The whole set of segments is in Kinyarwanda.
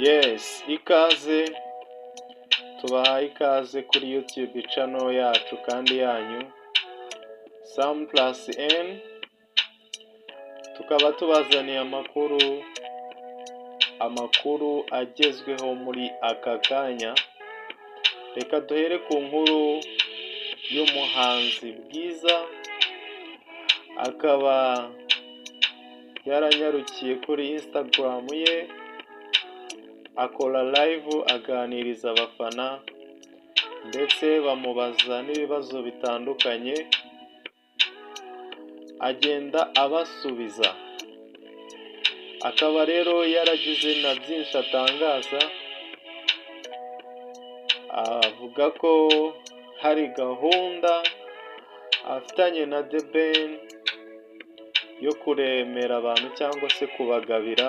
Yes, ikaze tubahaye ikaze kuri YouTube channel yacu kandi yanyu Sam plus N, tukaba tubazaniye amakuru agezweho muri aka kanya. Reka duhere ku nkuru y'umuhanzi Bwiza, akaba yaranyarukiye kuri Instagram ye akora live aganiriza abafana ndetse bamubaza n'ibibazo bitandukanye agenda abasubiza. Akaba rero yaragize na byinshi atangaza, avuga ko hari gahunda afitanye na The Ben yo kuremera abantu cyangwa se kubagabira,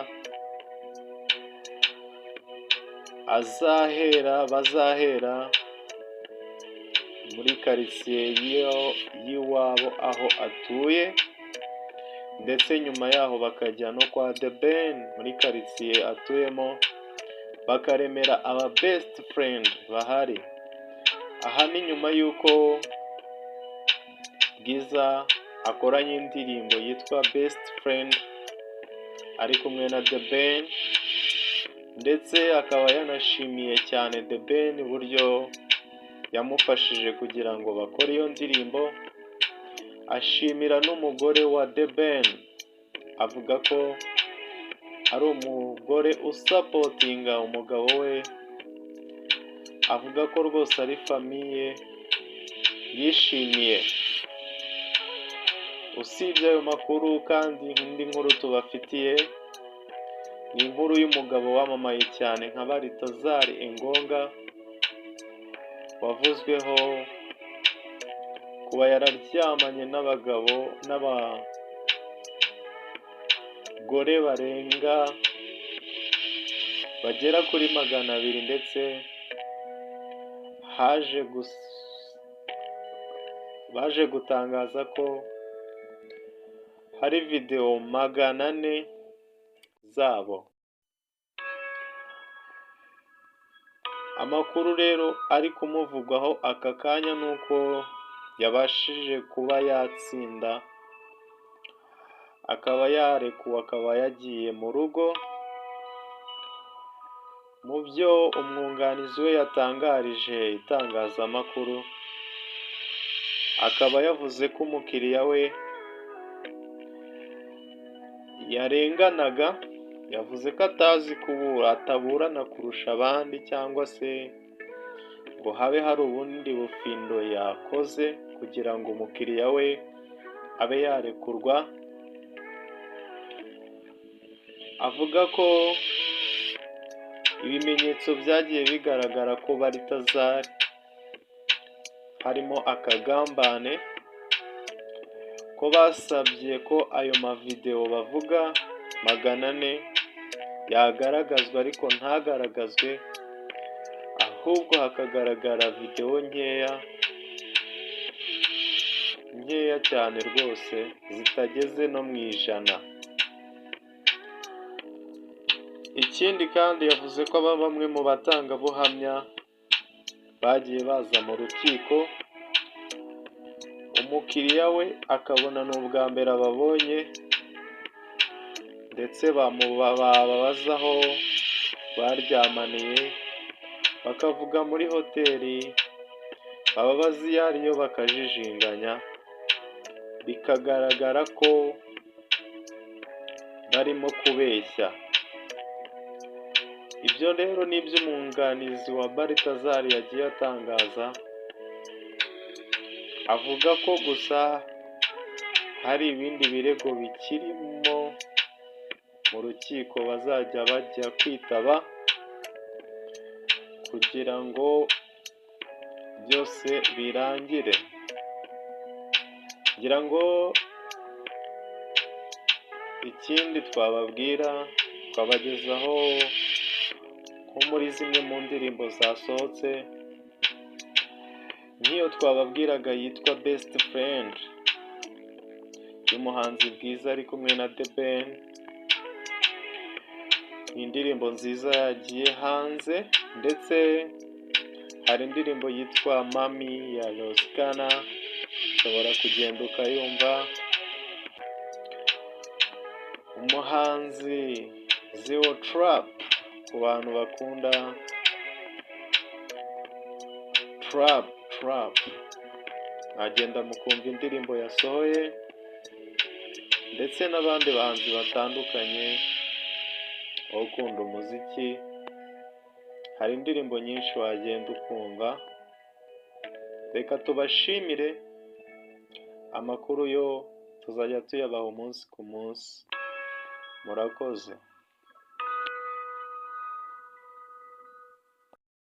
bazahera muri karitsiye y'iwabo aho atuye, ndetse nyuma yaho bakajya no kwa The Ben muri karitsiye atuyemo bakaremera aba best friend bahari. Aha ni nyuma y'uko Bwiza akoranye indirimbo yitwa Best Friend ari kumwe na The Ben, ndetse akaba yanashimiye cyane The Ben uburyo yamufashije kugira ngo bakore iyo ndirimbo. Ashimira n'umugore wa The Ben, avuga ko ari umugore usapotinga umugabo we, avuga ko rwose ari famiye yishimiye. Usibye ayo makuru kandi indi nkuru tubafitiye ni inkuru y'umugabo wamamaye cyane nka Baritazari Engonga, wavuzweho kuba yararyamanye n'abagore bagera kuri 200, ndetse baje gutangaza ko hari video 400 zabo. Amakuru rero ari kumuvugwaho aka kanya nuko yabashije kuba yatsinda, akaba yarekuwe, akaba yagiye mu rugo. Mu byo umwunganizi we yatangarije itangazamakuru, akaba yavuze ko umukiriya we yarenganaga, yavuze ko atazi ataburana kurusha abandi, cyangwa se ngo habe hari ubundi bufindo yakoze kugira ngo umukiriya we abe yarekurwa. Avuga ko ibimenyetso byagiye bigaragara ko Baritazari harimo akagambane, ko basabye ko ayo mavideo bavuga 400 yagaragazwa ariko ntagaragazwe, ahubwo hakagaragara video nkeya cyane rwose zitageze no mu 100. Ikindi kandi yavuze ko bamwe mu batangabuhamya bagiye baza mu rukiko, umukiriya we akabona ni ubwa mbere ababonye, ndetse bababaza aho baryamaniye, bakavuga muri hoteli, bababaza iyo ariyo bakajijinganya, bikagaragara ko barimo kubeshya. Ibyo rero ni iby'umwunganizi wa Baritazari yagiye atangaza, avuga ko gusa hari ibindi birego bikirimo mu rukiko bazajya bajya kwitaba kugira ngo byose birangire. Ngira ngo ikindi twabagezaho nko muri zimwe mu ndirimbo zasohotse, nk'iyo twababwiraga yitwa Best Friend y'umuhanzi Bwiza ari kumwe na The Ben. ni indirimbo nziza yagiye hanze, ndetse hari indirimbo yitwa Mami ya Roskana, ushobora kugenda ukayumva. Umuhanzi Zero Trap, ku bantu bakunda trap mwagenda mukumva indirimbo yasohoye, ndetse n'abandi bahanzi batandukanye. Ukunda umuziki, hari indirimbo nyinshi wagenda ukumva. Reka tubashimire, amakuru yo tuzajya tuyabaha umunsi ku munsi. Murakoze.